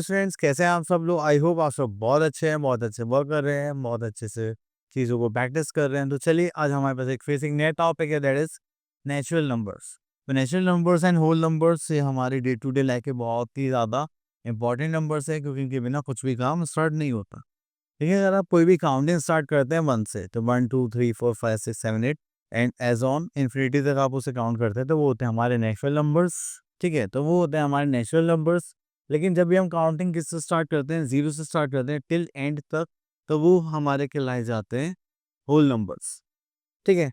Students, कैसे हैं आप सब लोग? आई होप आप सब बहुत अच्छे हैं, बहुत अच्छे वर्क कर रहे हैं, बहुत अच्छे से चीज़ों को प्रैक्टिस कर रहे हैं। तो चलिए आज हमारे पास एक फिर से एक नया टॉपिक है, दैट इज़ नेचुरल नंबर्स। तो natural numbers and whole numbers से हमारी डे टू डे लाइफ के बहुत ही ज़्यादा इंपॉर्टेंट नंबर्स है, क्योंकि इनके बिना कुछ भी काम स्टार्ट नहीं होता। देखिए, अगर आप कोई भी काउंटिंग स्टार्ट करते हैं 1 से, तो 1 2 3 4 5 6 7 8 एंड एज ऑन इन्फिनिटी तक आप उसे काउंट करते हैं, तो वो होते हैं हमारे नेचुरल नंबर्स। ठीक है, तो वो होते हैं हमारे नेचुरल नंबर्स। लेकिन जब भी हम काउंटिंग किससे स्टार्ट करते हैं, 0 से स्टार्ट करते हैं टिल एंड तक, तो वो हमारे कहलाए जाते हैं होल नंबर्स। ठीक है,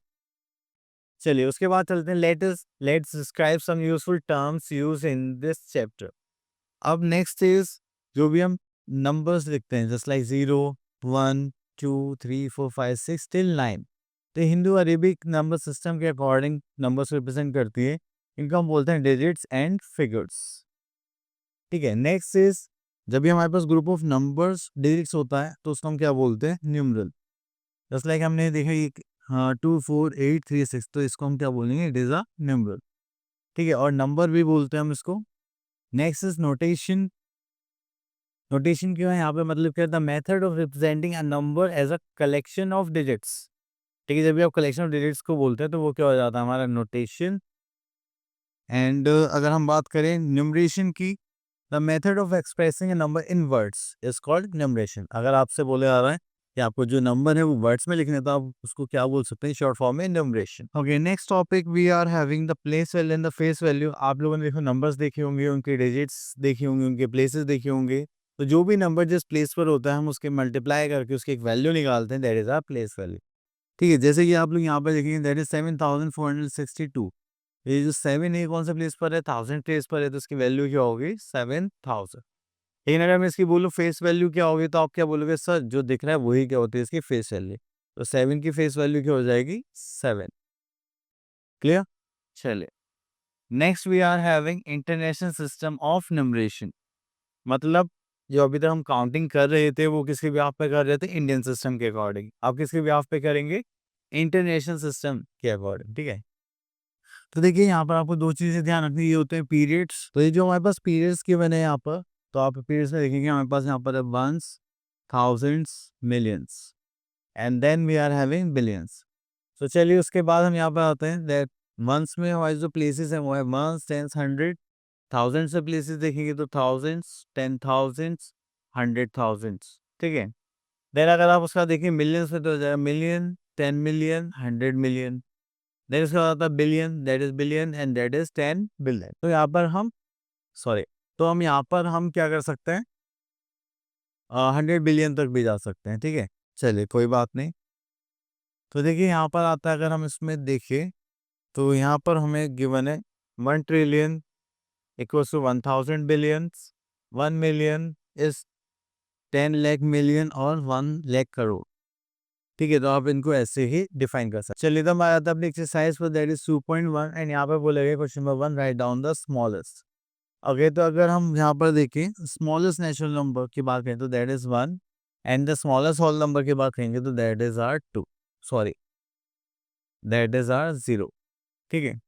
चलिए उसके बाद चलते हैं, let's describe some useful terms use in this chapter. अब नेक्स्ट इज, जो भी हम नंबर्स लिखते हैं जस्ट लाइक 0 1 2 3 4 5 6 टिल 9, तो हिंदू अरेबिक नंबर सिस्टम के अकॉर्डिंग नंबर्स रिप्रेजेंट करती है। इनको हम बोलते हैं डिजिट्स एंड फिगर्स। ठीक है, नेक्स्ट इज, जब भी हमारे पास ग्रुप ऑफ नंबर्स डिजिट्स होता है तो उसको हम क्या बोलते हैं? न्यूमरल। जस्ट लाइक हमने देखा ये 2 4 8 3 6, तो इसको हम क्या बोलेंगे? It is a numeral. ठीक है, और नंबर भी बोलते हैं हम इसको। Next is notation. नोटेशन क्यों है यहाँ पे? मतलब क्या, the method of representing a number as a collection of digits. ठीक है, जब भी आप कलेक्शन ऑफ डिजिट्स को बोलते हैं तो वो क्या हो जाता है? हमारा नोटेशन। एंड अगर हम बात करें न्यूमरेशन की, the method of expressing a number in words is called numeration. अगर आपसे बोले जा रहा है कि आपको जो नंबर है वो वर्ड्स में लिखने, तो आप उसको क्या बोल सकते हैं शॉर्ट फॉर्म में? Numeration. Okay, next topic, we are having the place value and the face value. आप लोगों ने देखो नंबर्स देखे होंगे, उनके डिजिट्स देखे होंगे, उनके प्लेसेस देखे होंगे। तो जो भी नंबर जिस प्लेस पर होता है, हम उसके मल्टीप्लाई करके उसकी एक वैल्यू निकालते हैं, that is our place value. ठीक है, जैसे कि आप लोग यहाँ पर देखेंगे, दैट इज 7462। ये जो 7 है कौन सा प्लेस पर है? 1000 प्लेस पर है, तो इसकी वैल्यू क्या होगी? 7000। लेकिन अगर मैं इसकी बोलूँ फेस वैल्यू क्या होगी, तो आप क्या बोलोगे? सर जो दिख रहा है वही क्या होती है इसकी फेस वैल्यू। तो 7 की फेस वैल्यू क्या हो जाएगी? 7। क्लियर? चलिए, next we are having international system of numeration. मतलब जो अभी तक हम काउंटिंग कर रहे थे वो किसके बिहाफ पे कर रहे थे? इंडियन सिस्टम के अकॉर्डिंग। आप किसके बिहाफ पे करेंगे? इंटरनेशनल सिस्टम के अकॉर्डिंग। ठीक है, तो देखिए यहाँ पर आपको दो चीजें ध्यान रखनी, ये होते हैं पीरियड्स। तो ये जो हमारे पास पीरियड्स के बने हैं यहाँ पर, तो आप पीरियड्स में देखेंगे हमारे पास यहाँ पर है ones, thousands, millions, and then we are having billions. तो चलिए उसके बाद हम यहाँ पर आते हैं, दैट मंथ्स में हमारे जो प्लेसेस हैं वो है मंथ्स, टेंस, हंड्रेड। थाउजेंड से प्लेसेस देखेंगे तो थाउजेंड्स, 10,000s, 100,000s। ठीक है, देन अगर आप उसका देखिए मिलियंस में, तो हो जाएगा मिलियन, 10 मिलियन, 100 मिलियन। देन इसका आता है billion, that is billion, and that is 10 billion. तो यहाँ पर हम, सॉरी, तो हम यहाँ पर हम क्या कर सकते हैं? 100 बिलियन तक भी जा सकते हैं। ठीक है, चलिए कोई बात नहीं। तो देखिए यहाँ पर आता है, अगर हम इसमें देखें तो यहाँ पर हमें गिवन है 1 trillion equals to 1000 billions, 1 million is 10 lakh million, और 1 लाख करोड़। ठीक है, तो आप इनको ऐसे ही डिफाइन कर सकते हैं। चलिए, तो हमारा आता है अपनी एक्सरसाइज पर, दैट इज 2.1, एंड यहाँ पर बोलेगा question number 1, write down the smallest. Okay, तो अगर हम यहाँ पर देखें स्मॉलेस्ट नेचुरल नंबर की बात करें तो that is 1, and the smallest whole number की बात करेंगे तो that is are 2, sorry that is are 0। ठीक है,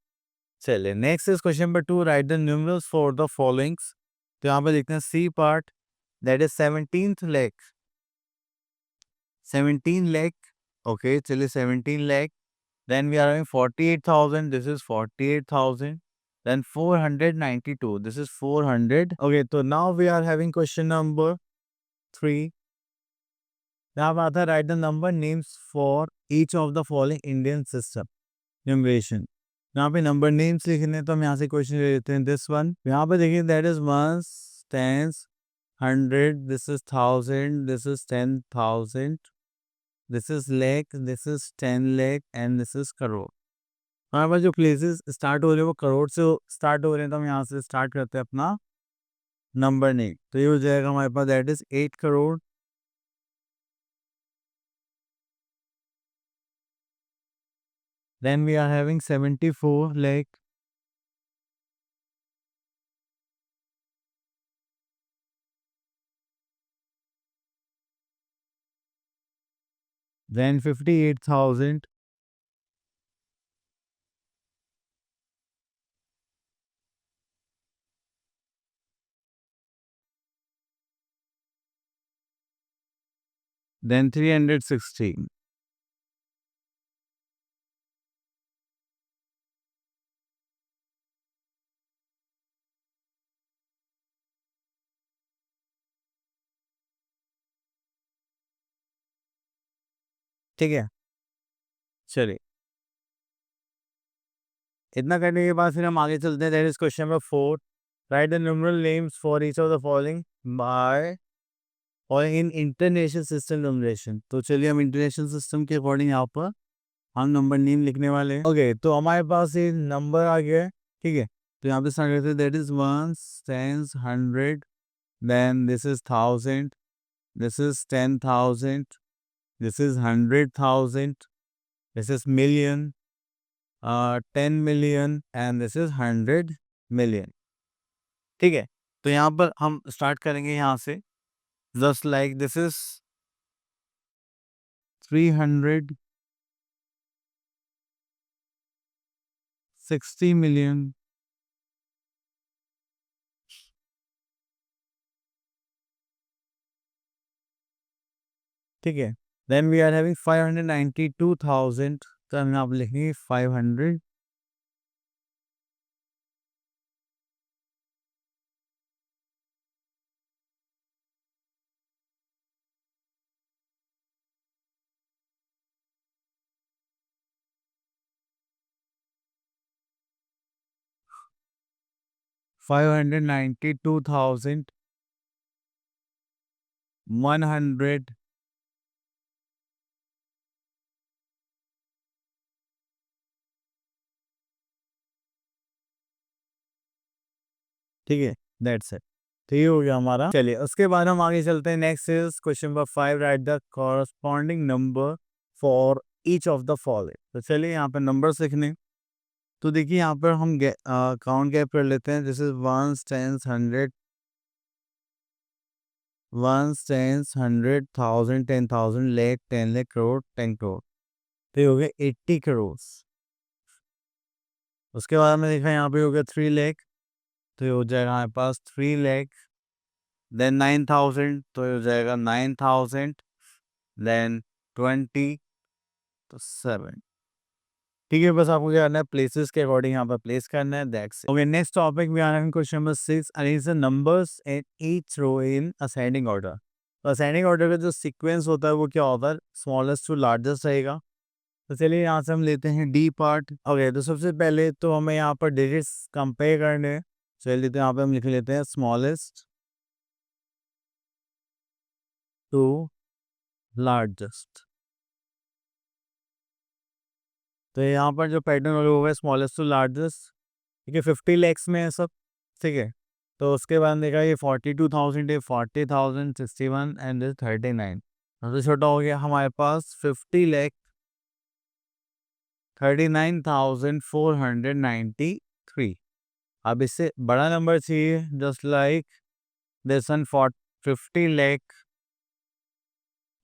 चलिए next is question number 2, write the numerals for the followings. तो यहाँ पर देखते हैं C part, that is 17 lakh, 17 lakh. Okay, चलिए 17 lakh. Then we are having 48,000. This is 48,000. Then 492. This is 400. Okay, so now we are having question number 3. Now आता है write the number names for each of the following Indian system numeration. यहाँ पे number names लिखने, तो हम यहाँ से question ले लेते हैं दिस वन। यहाँ पे देखिए that is ones, tens, 100, this is 1000, this is 10,000, this is lakh, this is 10 lakh, and this is crore. हमारे पास जो प्लेसेस स्टार्ट हो रहे हैं वो करोड़ से स्टार्ट हो रहे हैं, तो हम यहाँ से स्टार्ट करते हैं अपना नंबर नेम। तो ये हो जाएगा हमारे पास, that is 8 crore. Then we are having 74 lakh, then 58,000, then 316. ठीक है, चलिए इतना करने के बाद फिर हम आगे चलते हैं. That is question number 4. Right the numeral names for each of the following bye और इन इंटरनेशनल सिस्टम नंबरेशन. तो चलिए हम इंटरनेशनल सिस्टम के अकॉर्डिंग यहाँ पर हम नंबर नेम लिखने वाले हैं. ओके, तो हमारे पास ये नंबर आ गया है. ठीक है, तो यहाँ पे स्टार्ट करते हैं. That is 1, 10, 100, then this is 1000, this is 10,000, this is 100,000, this is million, 10 million and this is 100 million. ठीक है, तो यहाँ पर हम स्टार्ट करेंगे यहाँ से. Just like this is 360 million. ठीक है, देन वी आर हैविंग 592,000. तो हम यहाँ पर लिखेंगे 500. $592,100. ठीक है, दैट्स इट. तो ये हो गया हमारा. चलिए उसके बाद हम आगे चलते हैं. Next is question number 5. Right the corresponding number for each of the following. तो चलिए यहाँ पर नंबर लिखने. तो देखिए यहाँ पर हम काउंट गैप कर लेते हैं. This is 1, 10, 100, 1, 10, 100, 1000, 10,000, lakh, 10 lakh, crore, 10 crore. तो ये हो गया 80 करोड़. उसके बाद हमने देखा यहाँ पे हो गया 3 लाख. तो ये हो जाएगा हमारे पास 3 लाख. देन 9,000. तो ये हो जाएगा 9,000. देन 20. तो 7. ठीक है, बस आपको क्या करना है, प्लेसेस के अकॉर्डिंग यहाँ पर प्लेस करना है. That's it. Okay, next topic में आना है. Question number 6. Arrange the numbers in each row in ascending order. तो असेंडिंग ऑर्डर का जो सीक्वेंस होता है वो क्या होता है, स्मॉलेस्ट टू लार्जेस्ट रहेगा. तो चलिए यहाँ से हम लेते हैं डी पार्ट. ओके, तो सबसे पहले तो हमें यहाँ पर डिजिट्स कंपेयर करने हैं. चलिए तो यहाँ पे हम लिख लेते हैं स्मॉलेस्ट टू लार्जेस्ट. तो यहाँ पर जो पैटर्न होगा स्मॉलेस्ट टू लार्जेस्ट. ठीक है, 50 लैक्स में है सब. ठीक है, तो उसके बाद देखा ये 42,000 है, 40,000, 61 एंड 39. सबसे छोटा हो गया हमारे पास 50 लाख 39,493. अब इससे बड़ा नंबर चाहिए. Just like this one 50 lakh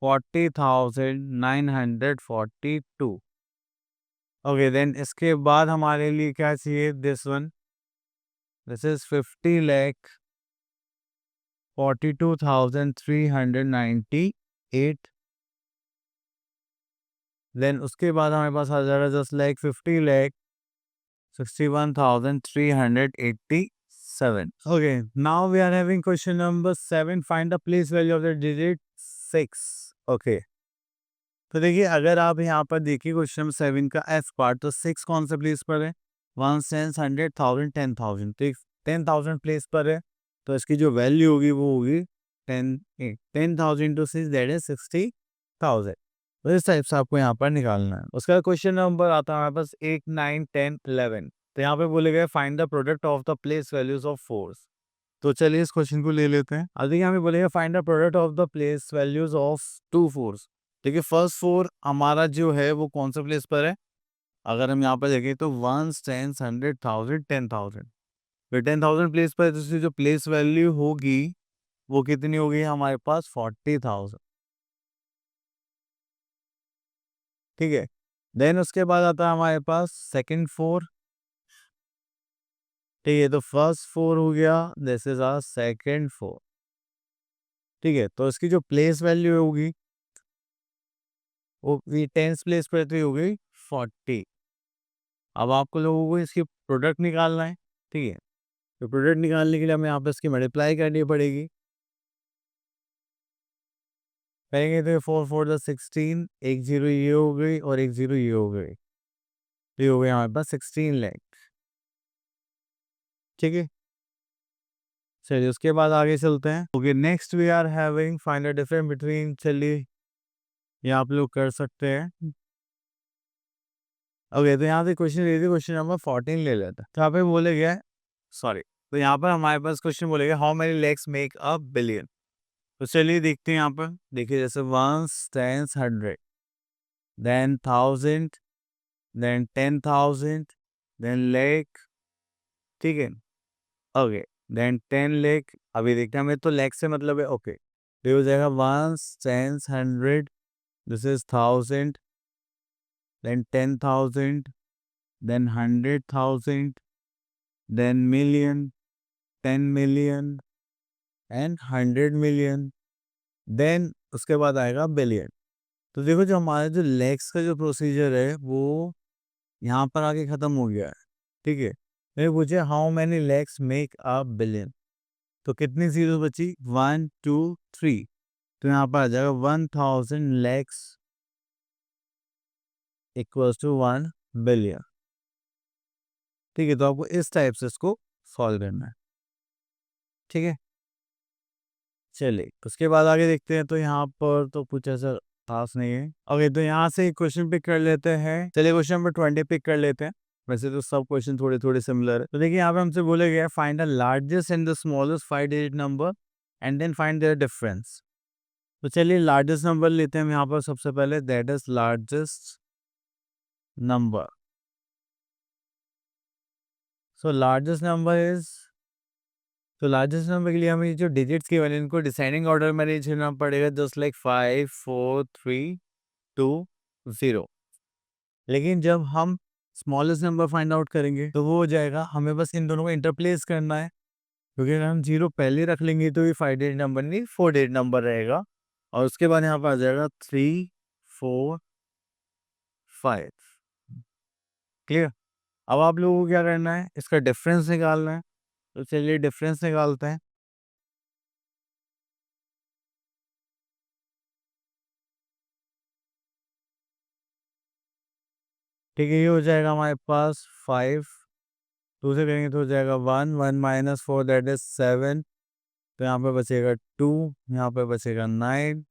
40,942. ओके, देन इसके बाद हमारे लिए क्या चाहिए, this one. This is 50 lakh 42,398. Then उसके बाद हमारे पास आ जाएगा just like 50 lakh 61,387. Okay, now we are having question number 7. Find the place value of the digit 6. Okay. तो देखिए अगर आप यहाँ पर देखिए क्वेश्चन नंबर 7 का एफ पार्ट, तो 6 कौन सा प्लेस पर है, 1, 10, 100, 1000, 10,000. तो 10,000 प्लेस पर है. तो इसकी जो वैल्यू होगी वो होगी 10,000 टू 6, दैट इज 60,000. तो इस टाइप से आपको यहाँ पर निकालना है. उसका क्वेश्चन नंबर आता है हमारे पास 8, 9, 10, 11. तो यहाँ पे बोले गए find the product of the place values of force. तो चलिए इस क्वेश्चन को ले लेते हैं. अब देखिए यहाँ पे बोलेगा find the product of the place values of two fours. देखिए फर्स्ट फोर हमारा जो है वो कौन सा प्लेस पर है. अगर हम यहाँ पर देखें तो 1, 10, 100, 1000, 10,000. फिर 10,000 प्लेस पर है, तो इसकी जो प्लेस वैल्यू होगी वो कितनी होगी हमारे पास, 40,000. ठीक है, देन उसके बाद आता है हमारे पास सेकंड फोर. ठीक है, तो फर्स्ट फोर हो गया, this is our second four. ठीक है, तो इसकी जो प्लेस वैल्यू होगी वो टेंस प्लेस पर तो हो गई 40। अब आपको लोगों को इसकी प्रोडक्ट निकालना है, ठीक है। तो प्रोडक्ट निकालने के लिए हमें यहाँ पे इसकी मल्टीप्लाई करनी पड़ेगी। करेंगे तो 4 4 द 16, एक जीरो ये हो गई और एक जीरो ये हो गई, तो ये हो गया हमारे पास 16 लाख, ठीक है। चलिए उसके बाद आगे चलते हैं। Okay, next we are having find the difference between, चलिए ये आप लोग कर सकते हैं। ओके, तो यहाँ से क्वेश्चन ले लीजिए, क्वेश्चन नंबर 14 ले लेते हैं। तो यहाँ पे बोले गया, सॉरी, तो यहाँ पर हमारे पास क्वेश्चन बोलेगा how many lakhs make a billion. तो चलिए देखते हैं यहाँ पर, देखिए जैसे ones, tens, 100, then 1000, then 10,000, then lakh, ठीक है। ओके, देन 10 लेक, अभी देखते हैं हमें तो लेक से मतलब है। ओके, तो ये हो जाएगा ones, tens, 100, this is 1000, then 10,000, then 100,000, then million, 10 million and 100 million, then उसके बाद आएगा बिलियन। तो देखो जो हमारा जो लेक्स का जो प्रोसीजर है वो यहाँ पर आके ख़त्म हो गया है, ठीक है। मेरे पूछे how many lakhs make a billion, तो कितनी जीरो बची, 1 2 3, तो यहाँ पर आ जाएगा 1000 लेक्स इक्वल्स टू 1 बिलियन, ठीक है। तो आपको इस टाइप से इसको सॉल्व करना है, ठीक है। चलिए उसके बाद आगे देखते हैं। तो यहाँ पर तो कुछ ऐसा खास नहीं है। ओके, तो यहाँ से क्वेश्चन पिक कर लेते हैं। चलिए क्वेश्चन नंबर 20 पिक कर लेते हैं। वैसे तो सब क्वेश्चन थोड़े थोड़े सिमिलर है। तो देखिए यहाँ पे हमसे बोला गया find the largest and the smallest 5 digit number and then find their difference. तो चलिए लार्जेस्ट नंबर लेते हैं हम यहाँ पर सबसे पहले, that is largest number. So largest number is, तो लार्जेस्ट नंबर के लिए हमें जो डिजिट्स की वैल्यू इनको डिसाइडिंग ऑर्डर में अरेंज करना पड़ेगा, जस्ट लाइक 5 4 3 2 0। लेकिन जब हम स्मॉलेस्ट नंबर फाइंड आउट करेंगे तो वो हो जाएगा, हमें बस इन दोनों को इंटरप्लेस करना है, क्योंकि अगर हम जीरो पहले रख लेंगे तो ये 5 डिजिट नंबर नहीं 4 डिजिट नंबर रहेगा। और उसके बाद यहाँ पर आ जाएगा 3 4 5। क्लियर। अब आप लोगों को क्या करना है, इसका डिफरेंस निकालना है। तो चलिए डिफरेंस निकालते हैं। ठीक है, ये हो जाएगा हमारे पास 5, 2 से करेंगे तो हो जाएगा 1 1 माइनस 4 दैट इज 7। तो यहाँ पे बचेगा 2, यहाँ पे बचेगा 9,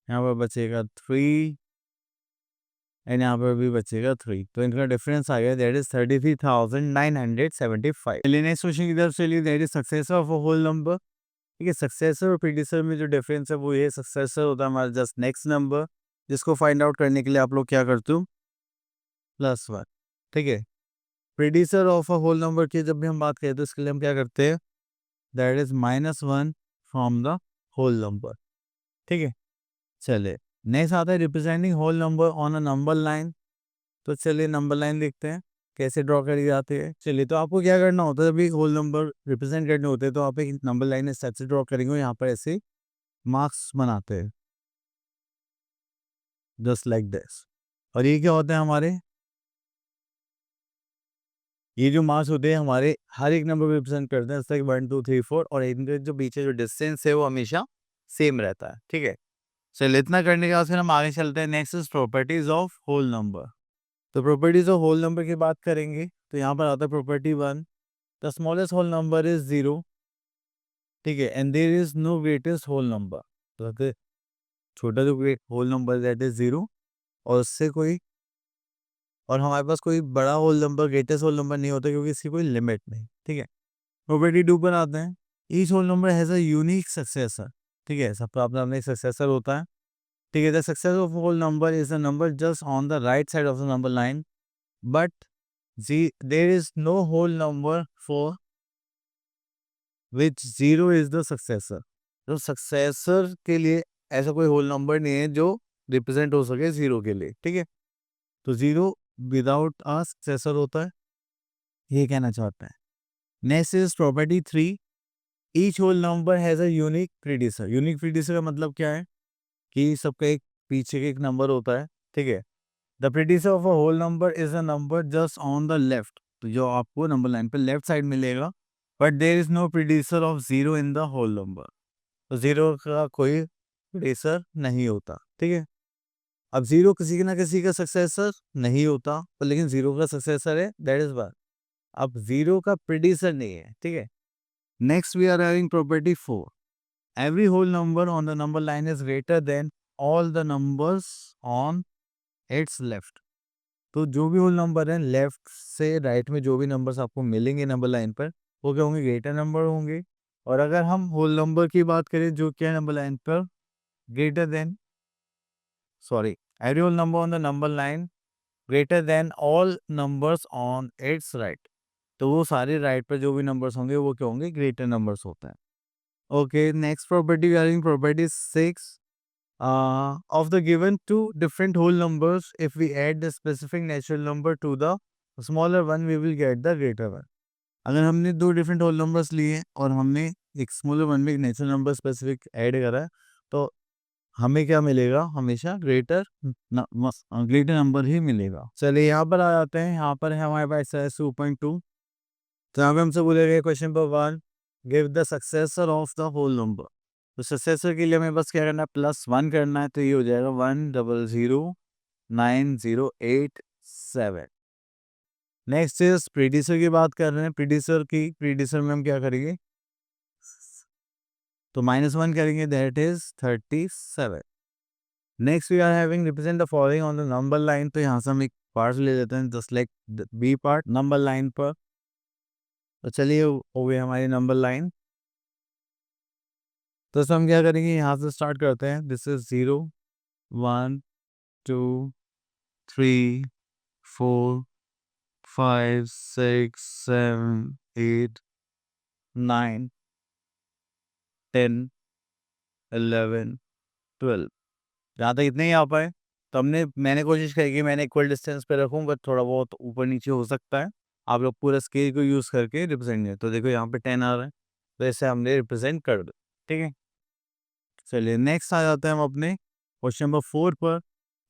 यहाँ पे बचेगा 3 एंड यहाँ पे भी बचेगा 3। तो इनका डिफरेंस आ गया दैट इज 33,975। चलिए नेक्स्ट क्वेश्चन की तरफ चलिए, that is successor of a whole number. ठीक है, सक्सेसर और प्रीडिसर में जो डिफरेंस है वो ये, सक्सेसर होता है हमारा जस्ट नेक्स्ट नंबर, जिसको फाइंड आउट करने के लिए आप लोग क्या करते हो, +1, ठीक है। प्रीडिसर ऑफ अ होल नंबर की जब भी हम बात करें तो इसके लिए हम क्या करते हैं, that is -1 from the whole number, ठीक है। चलिए नेक्स्ट आता है representing whole number on a number line. तो चलिए नंबर लाइन देखते हैं कैसे ड्रॉ करी जाती है। चलिए तो आपको क्या करना होता है, जब भी होल नंबर रिप्रेजेंट करने होते हैं तो आप एक नंबर लाइन इस टाइप से ड्रॉ करेंगे, यहाँ पर ऐसे मार्क्स बनाते हैं जस्ट लाइक दिस। और ये क्या होते हैं हमारे, ये जो मार्क्स होते हैं हमारे हर एक नंबर को रिप्रेजेंट करते हैं, जैसे 1 2 3 4, और इनके जो पीछे जो डिस्टेंस है वो हमेशा सेम रहता है, ठीक है। चलिए इतना करने के बाद फिर हम आगे चलते हैं। Next is properties of whole number. तो प्रॉपर्टीज ऑफ होल नंबर की बात करेंगे तो यहाँ पर आता है property 1, the smallest whole number is 0, ठीक है, and there is no greatest whole number. तो छोटा जो होल नंबर दैट इज 0, और उससे कोई, और हमारे पास कोई बड़ा whole number greatest whole number नहीं होता, क्योंकि इसकी कोई लिमिट नहीं, ठीक है। प्रॉपर्टी 2 पर आते हैं, each whole number has a unique successor, ठीक है, सबका अपना अपना एक सक्सेसर होता है, ठीक है। The successor of whole number is the number just on the right side of the number line, but there is no whole number for which 0 is the successor. तो सक्सेसर के लिए ऐसा कोई होल नंबर नहीं है जो represent हो सके 0 के लिए, ठीक है। तो 0 विदाउट अ सक्सेसर होता है, ये कहना चाहते हैं। Next is property 3, each whole number has a unique predecessor. Unique predecessor का मतलब क्या है कि सबका एक पीछे का एक नंबर होता है, ठीक है। The predecessor of a whole number is a number just on the left, तो जो आपको नंबर लाइन पे लेफ्ट साइड मिलेगा, but there is no predecessor of zero in the whole number, तो जीरो का कोई प्रीडिसर नहीं होता। ठीक है। अब जीरो किसी ना किसी का सक्सेसर नहीं होता, पर लेकिन जीरो का सक्सेसर है, दैट इज बात। अब जीरो का प्रीडिसर नहीं है। ठीक है। Next we are having property 4। Every whole number on the number line is greater than all the numbers on its left. तो जो भी होल नंबर है लेफ्ट से राइट में जो भी नंबर्स आपको मिलेंगे नंबर लाइन पर, वो क्या होंगे? ग्रेटर नंबर होंगे। और अगर हम होल नंबर की बात करें जो क्या नंबर लाइन पर greater than, sorry, every whole number on the number line greater than all numbers on its right, तो वो सारे राइट पर जो भी नंबर्स होंगे वो क्या होंगे? ग्रेटर नंबर्स होते हैं। Okay, next property varying property 6। Of the given two different whole numbers, if we add the specific natural number to the smaller one, we will get the greater one. अगर हमने दो different whole numbers लिए और हमने एक smaller one में एक natural number specific add करा है, तो हमें क्या मिलेगा? हमेशा ग्रेटर ग्रेटर नंबर ही मिलेगा। चलिए यहाँ पर आ जाते हैं। यहाँ पर है हमारे पास एक्सरसाइज 2.2। तो यहाँ पे हमसे बोलेगा question number 1, give the successor of the whole number. तो सक्सेसर के लिए हमें बस क्या करना है? +1 करना है, तो ये हो जाएगा 100908 7। नेक्स्ट इज प्रीडिसर की बात कर रहे हैं। प्रीडिसर में हम क्या करेंगे? तो -1 करेंगे, that is 37। Next we are having represent the following on the number line. तो यहाँ से हम एक पार्ट ले लेते हैं, just like B part number line पर। तो चलिए हो गई हमारी नंबर लाइन। तो हम क्या करेंगे? यहाँ से स्टार्ट करते हैं। This is 0 1 2 3 4 5 6 7 8 9 10 11 12। जहाँ तक इतने ही आ पाए। तो मैंने कोशिश करी कि मैंने इक्वल डिस्टेंस पे रखूँ, बट थोड़ा बहुत ऊपर नीचे हो सकता है। आप लोग पूरा स्केल को यूज़ करके रिप्रेजेंट करें। तो देखो यहाँ पे 10 आ रहा है, तो ऐसे हमने रिप्रेजेंट कर दो। ठीक है। चलिए नेक्स्ट आ जाते हैं हम अपने क्वेश्चन नंबर 4 पर।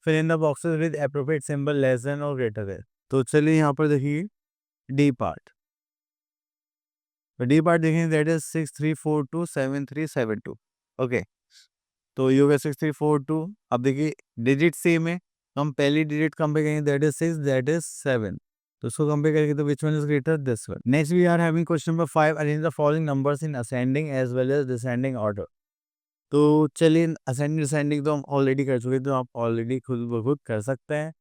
Fill in the boxes with appropriate symbol less than और ग्रेटर देन। तो चलिए यहाँ पर देखिए डी पार्ट। तो डी पार्ट देखेंगे, दैट इज 63427372। ओके, तो ये हो गया 6342। अब देखिए डिजिट सेम है, तो हम पहली डिजिट कंपेयर करेंगे, दैट इज 6, दैट इज 7। तो उसको कंपेयर करेंगे तो which one is greater? This one. Next we are having question number 5, arrange the following numbers in ascending as well as descending order. तो चलिए असेंडिंग डिसेंडिंग तो हम already कर चुके, तो आप ऑलरेडी खुद ब खुद कर सकते हैं।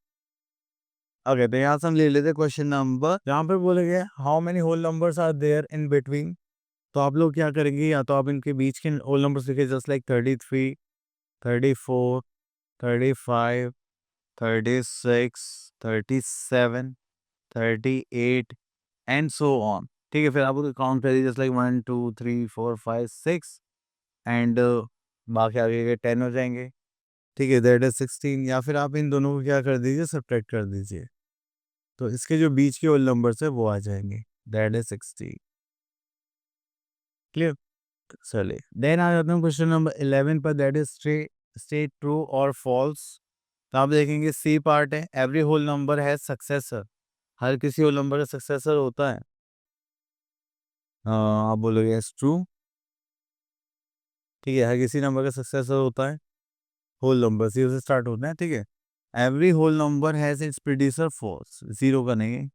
ओके, तो यहाँ से हम ले लेते हैं क्वेश्चन नंबर, जहाँ पर बोले गए how many whole numbers are there in between. तो आप लोग क्या करेंगे? या तो आप इनके बीच के होल नंबर्स लिखे, just like 33 34 35 36 37 38 and so on. ठीक है, फिर आप उसको काउंट करिए, जस्ट लाइक 1 2 3 4 5 6 एंड बाकी आगे के 10 हो जाएंगे। ठीक है, दैट इज 16। या फिर आप इन दोनों को क्या कर दीजिए? सब्ट्रैक्ट कर दीजिए, तो इसके जो बीच के होल नंबर्स है वो आ जाएंगे, दैट इज 16। क्लियर? चलिए देन आ जाते हैं क्वेश्चन नंबर 11 पर, दैट इज स्टेट ट्रू और फॉल्स। तो आप देखेंगे सी पार्ट है, एवरी होल नंबर है सक्सेसर। हर किसी होल नंबर का सक्सेसर होता है। आप बोलोगे यस ट्रू। ठीक है, हर किसी नंबर का सक्सेसर होता है। होल नंबर जीरो से स्टार्ट होता है। ठीक है। Every whole number has its predecessor false, zero का नहीं है।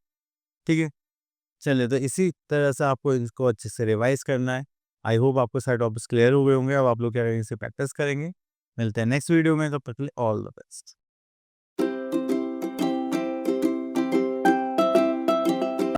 ठीक है। चलिए, तो इसी तरह से आपको इसको अच्छे से रिवाइज करना है। आई होप आपको सारे टॉपिक्स क्लियर हो गए होंगे। अब आप लोग क्या करेंगे? इसे प्रैक्टिस करेंगे। मिलते हैं नेक्स्ट वीडियो में, तब तक के लिए ऑल द बेस्ट।